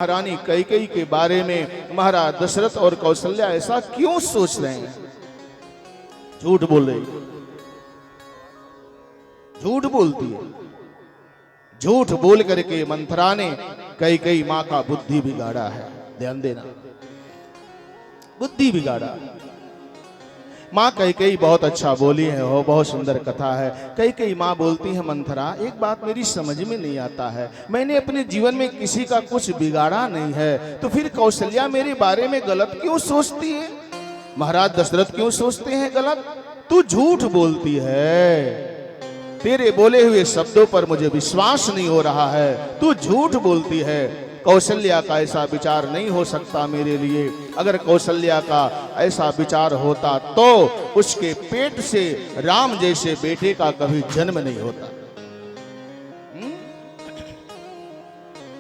महारानी कैकेयी के बारे में महाराज दशरथ और कौशल्या ऐसा क्यों सोच रहे हैं? झूठ बोल रही, झूठ बोलती है। झूठ बोल करके मंथरा ने कैकेयी मां का बुद्धि बिगाड़ा है। ध्यान देना, बुद्धि बिगाड़ा। मां कैकेयी बहुत अच्छा बोली है, वो बहुत सुंदर कथा है। कैकेयी मां बोलती है, मंथरा एक बात मेरी समझ में नहीं आता है, मैंने अपने जीवन में किसी का कुछ बिगाड़ा नहीं है, तो फिर कौशल्या मेरे बारे में गलत क्यों सोचती है? महाराज दशरथ क्यों सोचते हैं गलत? तू झूठ बोलती है, तेरे बोले हुए शब्दों पर मुझे विश्वास नहीं हो रहा है, तू झूठ बोलती है। कौशल्या का ऐसा विचार नहीं हो सकता मेरे लिए। अगर कौशल्या का ऐसा विचार होता तो उसके पेट से राम जैसे बेटे का कभी जन्म नहीं होता।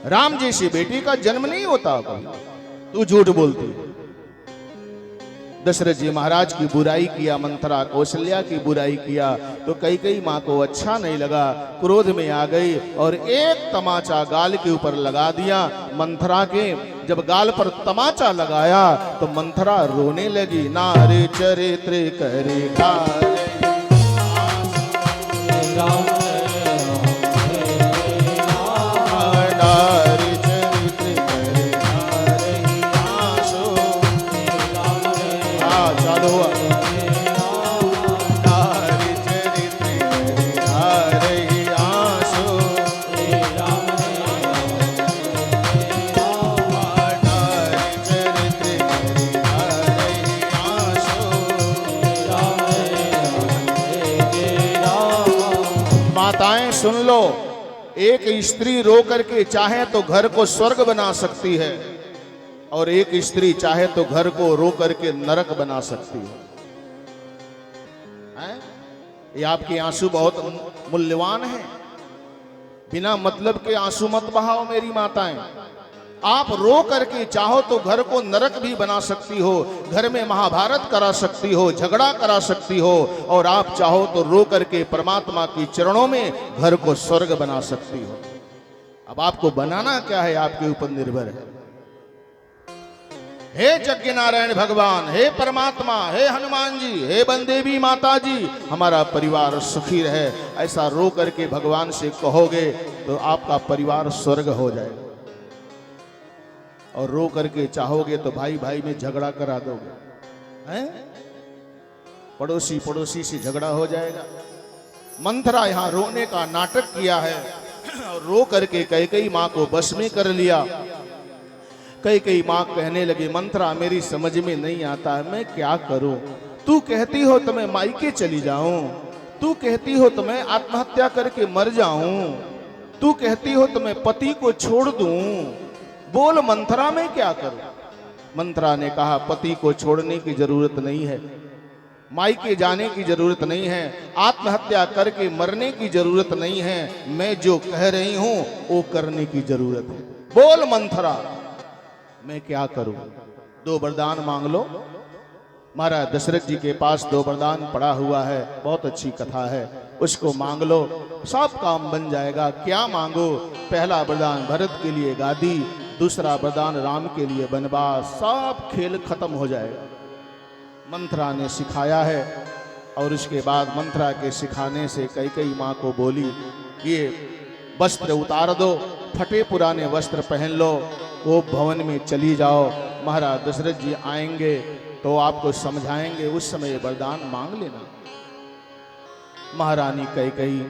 राम जैसे बेटे का जन्म नहीं होता कभी। तू झूठ बोलती। दशरथ जी महाराज की बुराई किया, मंथरा कौशल्या की बुराई किया, तो कैकेयी मां को अच्छा नहीं लगा, क्रोध में आ गई और एक तमाचा गाल के ऊपर लगा दिया मंथरा के। जब गाल पर तमाचा लगाया तो मंथरा रोने लगी। नारे चरित्र करे सुन लो, एक स्त्री रो करके चाहे तो घर को स्वर्ग बना सकती है और एक स्त्री चाहे तो घर को रो करके नरक बना सकती है? ये आपके आंसू बहुत मूल्यवान हैं। बिना मतलब के आंसू मत बहाओ मेरी माताएं। आप रो करके चाहो तो घर को नरक भी बना सकती हो, घर में महाभारत करा सकती हो, झगड़ा करा सकती हो, और आप चाहो तो रो करके परमात्मा की चरणों में घर को स्वर्ग बना सकती हो। अब आपको बनाना क्या है आपके ऊपर निर्भर है। हे यज्ञ नारायण भगवान, हे परमात्मा, हे हनुमान जी, हे बंदेवी माता जी, हमारा परिवार सुखी रहे, ऐसा रो करके भगवान से कहोगे तो आपका परिवार स्वर्ग हो जाएगा। और रो करके चाहोगे तो भाई भाई में झगड़ा करा दोगे, हैं? पड़ोसी पड़ोसी से झगड़ा हो जाएगा। मंथरा यहां रोने का नाटक किया है और रो करके कैकेयी मां को बस में कर लिया। कैकेयी मां कहने लगी, मंथरा मेरी समझ में नहीं आता है, मैं क्या करूं? तू कहती हो तो मैं मायके चली जाऊं, तू कहती हो तो मैं आत्महत्या करके मर जाऊं, तू कहती हो तो मैं पति को छोड़ दूं, बोल मंथरा मैं क्या करूं? मंथरा ने कहा, पति को छोड़ने की जरूरत नहीं है, मायके जाने की जरूरत नहीं है, आत्महत्या करके मरने की जरूरत नहीं है, मैं जो कह रही हूं वो करने की जरूरत है। बोल मंथरा मैं क्या करूं? दो वरदान मांग लो। महाराज दशरथ जी के पास दो वरदान पड़ा हुआ है, बहुत अच्छी कथा है, उसको मांग लो, सब काम बन जाएगा। क्या मांगो? पहला वरदान भरत के लिए गादी, दूसरा वरदान राम के लिए वनवास, सब खेल खत्म हो जाएगा। मंथरा ने सिखाया है और उसके बाद मंथरा के सिखाने से कैकेयी मां को बोली, ये वस्त्र उतार दो, फटे पुराने वस्त्र पहन लो, वो भवन में चली जाओ, महाराज दशरथ जी आएंगे तो आपको समझाएंगे, उस समय वरदान मांग लेना। महारानी कैकेयी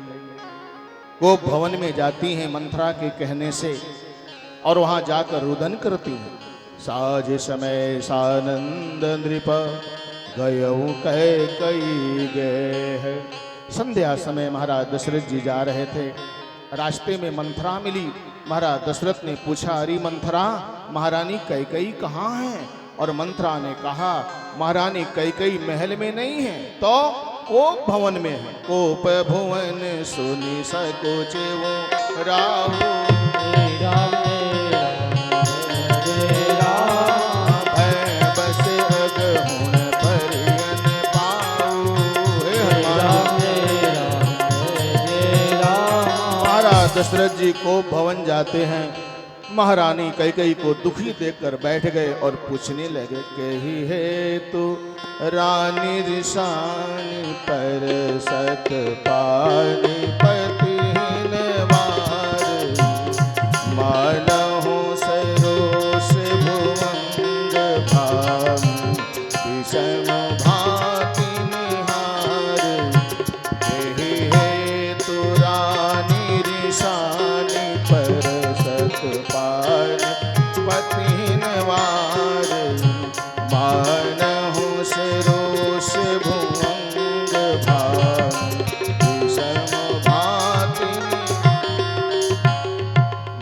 वो भवन में जाती हैं मंथरा के कहने से और वहां जाकर रुदन करती हैं। साज समय सानंद नृप गयऊ कैकेयी गए है। संध्या समय महाराज दशरथ जी जा रहे थे, रास्ते में मंथरा मिली। महाराज दशरथ ने पूछा, अरे मंथरा महारानी कैकेयी कहाँ है? और मंथरा ने कहा, महारानी कैकेयी महल में नहीं है तो कोप भवन में है। कोप भुवन सुनि सकोचे वो राहु दशरथ जी को भवन जाते हैं। महारानी कैकेयी को दुखी देखकर बैठ गए और पूछने लगे, कही है तो रानी रिसानी पर सत पानी पतिहीन वार, मानहु सरोष भुवंग भाव, विषम भाति निहार, कही है तो रानी रिसानी पर सत पानी पतिहीन वार, मानहु सरोष भुवंग भाव, विषम भाति।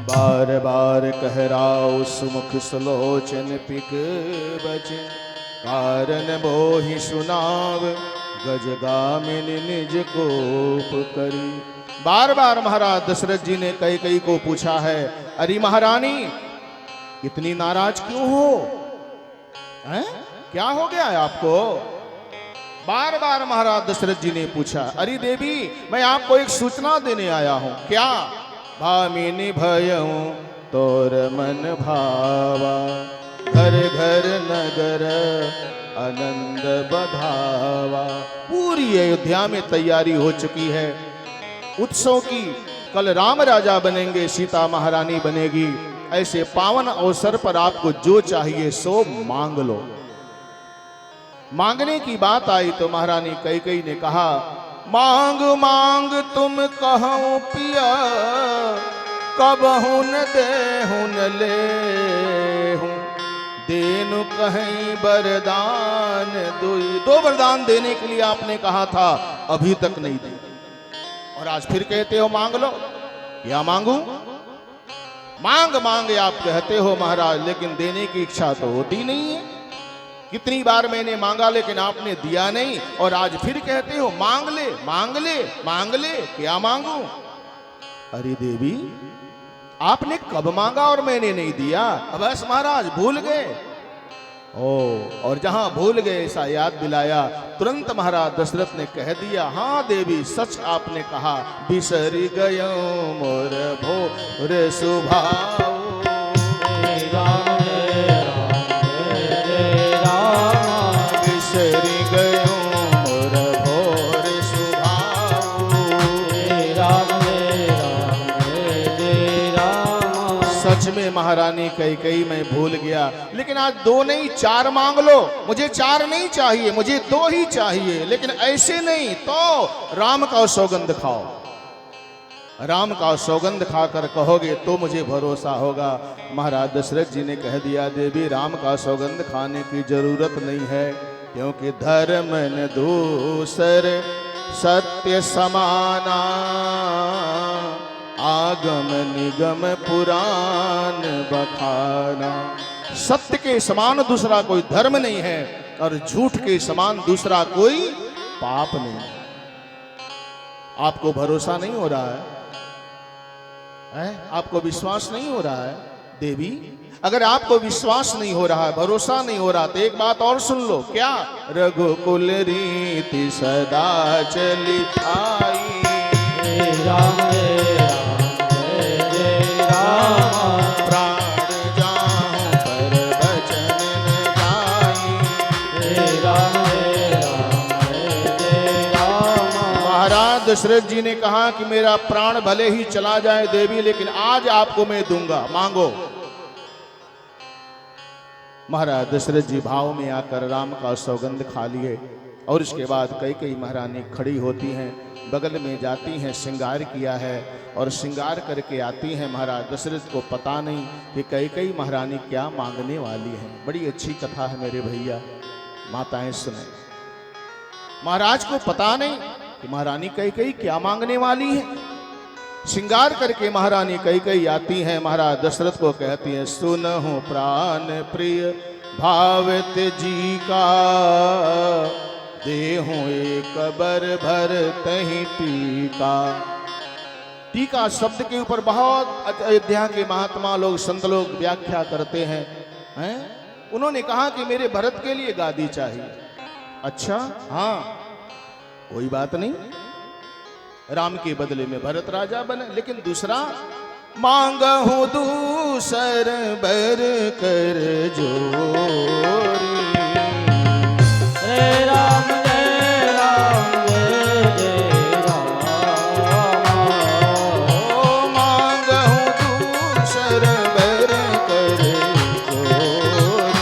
बार बार कहराओ सुमुख सुलोचन पिक बचन, कारण मोहि सुनाव गजगामिनी निज कोप करी। बार बार महाराज दशरथ जी ने कैकेयी को पूछा है, अरे महारानी इतनी नाराज क्यों हो? हैं? क्या हो गया है आपको? बार बार महाराज दशरथ जी ने पूछा, अरे देवी मैं आपको एक सूचना देने आया हूं। क्या? भामिनी भयऊं तोर मन भावा, घर घर नगर आनंद बधावा। पूरी अयोध्या में तैयारी हो चुकी है उत्सव की। कल राम राजा बनेंगे, सीता महारानी बनेगी। ऐसे पावन अवसर पर आपको जो चाहिए सो मांग लो। मांगने की बात आई तो महारानी कैकेयी ने कहा, मांग मांग तुम कहूं पिया, कबहु न देहु न लेहूं, देनु कहीं वरदान दुई। दो वरदान देने के लिए आपने कहा था, अभी तक नहीं दी, और आज फिर कहते हो मांग लो। क्या मांगू? मांग मांग आप कहते हो महाराज, लेकिन देने की इच्छा तो होती नहीं है। कितनी बार मैंने मांगा लेकिन आपने दिया नहीं, और आज फिर कहते हो मांग ले मांग ले मांग ले। क्या मांगू? अरे देवी आपने कब मांगा और मैंने नहीं दिया? बस महाराज भूल गए। ओ, और जहां भूल गए ऐसा याद दिलाया। तुरंत महाराज दशरथ ने कह दिया, हाँ देवी सच आपने कहा, बिसरी गयो मोर भोर सुभाओ। बिसरी गयो मोर भोर सुभाओ। सच में महारानी कैकेयी मैं भूल गया, लेकिन आज दो नहीं चार मांग लो। मुझे चार नहीं चाहिए, मुझे दो ही चाहिए, लेकिन ऐसे नहीं तो राम का सौगंध खाओ। राम का सौगंध खाकर कहोगे तो मुझे भरोसा होगा। महाराज दशरथ जी ने कह दिया, देवी राम का सौगंध खाने की जरूरत नहीं है, क्योंकि धर्म न दूसर सत्य समाना, आगम निगम पुराण बखाना। सत्य के समान दूसरा कोई धर्म नहीं है, और झूठ के समान दूसरा कोई पाप नहीं। आपको भरोसा नहीं हो रहा है? आपको विश्वास नहीं हो रहा है? देवी अगर आपको विश्वास नहीं हो रहा है, भरोसा नहीं हो रहा, तो एक बात और सुन लो। क्या? रघुकुल रीति सदा चली आई, राम प्राण जाऊं पर बचन न जाई। महाराज दशरथ जी ने कहा कि मेरा प्राण भले ही चला जाए देवी, लेकिन आज आपको मैं दूंगा, मांगो। महाराज दशरथ जी भाव में आकर राम का सौगंध खा लिए, और इसके बाद कैकेयी महारानी खड़ी होती हैं, बगल में जाती हैं, श्रृंगार किया है और श्रृंगार करके आती हैं। महाराज दशरथ को पता नहीं कि कैकेयी महारानी क्या मांगने वाली है। बड़ी अच्छी कथा है मेरे भैया, माताएं सुने। महाराज को पता नहीं कि महारानी कैकेयी क्या मांगने वाली है। श्रृंगार करके महारानी कैकेयी आती हैं, महाराज दशरथ को कहती हैं, सुनहु प्राण प्रिय भावत जी का, देहु एक बर भर तहि टीका। टीका शब्द के ऊपर बहुत अयोध्या के महात्मा लोग, संत लोग व्याख्या करते हैं। उन्होंने कहा कि मेरे भरत के लिए गादी चाहिए। अच्छा हाँ, कोई बात नहीं, राम के बदले में भरत राजा बने, लेकिन दूसरा मांगहु दूसर बर कर जोरी। जय राम जय राम जय जय राम। ओ मांगहु दूसर बर कर जोरी।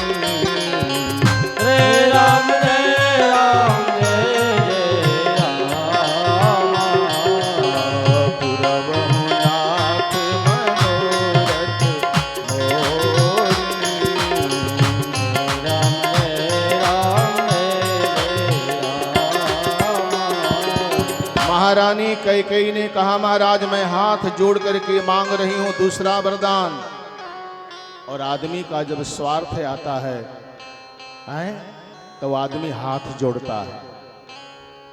जय राम जय राम जय जय राम। पुरवहु नाथ मनोरथ मोरी। राम जय राम जय राम। महारानी कैकेयी ने कहा, महाराज मैं हाथ जोड़ करके मांग रही हूं दूसरा वरदान। और आदमी का जब स्वार्थ आता है तो आदमी हाथ जोड़ता है।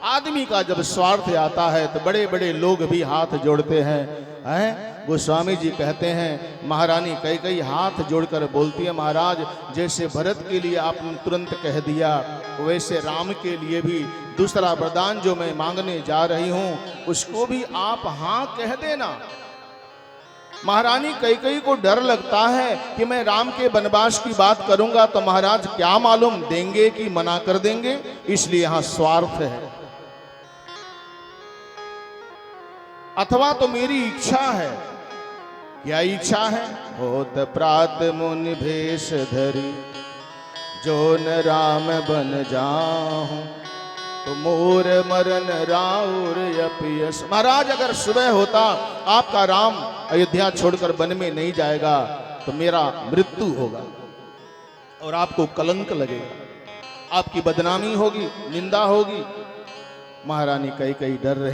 आदमी का जब स्वार्थ आता है तो बड़े बड़े लोग भी हाथ जोड़ते हैं। गोस्वामी जी कहते हैं, महारानी कैकेयी हाथ जोड़कर बोलती है, महाराज जैसे भरत के लिए आपने तुरंत कह दिया, वैसे राम के लिए भी दूसरा वरदान जो मैं मांगने जा रही हूं उसको भी आप हाँ कह देना। महारानी कैकेयी को डर लगता है कि मैं राम के वनवास की बात करूंगा तो महाराज क्या मालूम देंगे कि मना कर देंगे, इसलिए यहां स्वार्थ है। अथवा तो मेरी इच्छा है। क्या इच्छा है? होत प्रात मुनि भेष धरी, जो न राम बन जाऊं, तो मोर मरण राउर यपियस। महाराज अगर सुबह होता आपका राम अयोध्या छोड़कर वन में नहीं जाएगा तो मेरा मृत्यु होगा और आपको कलंक लगेगा, आपकी बदनामी होगी, निंदा होगी। महारानी कैकेयी डर रही।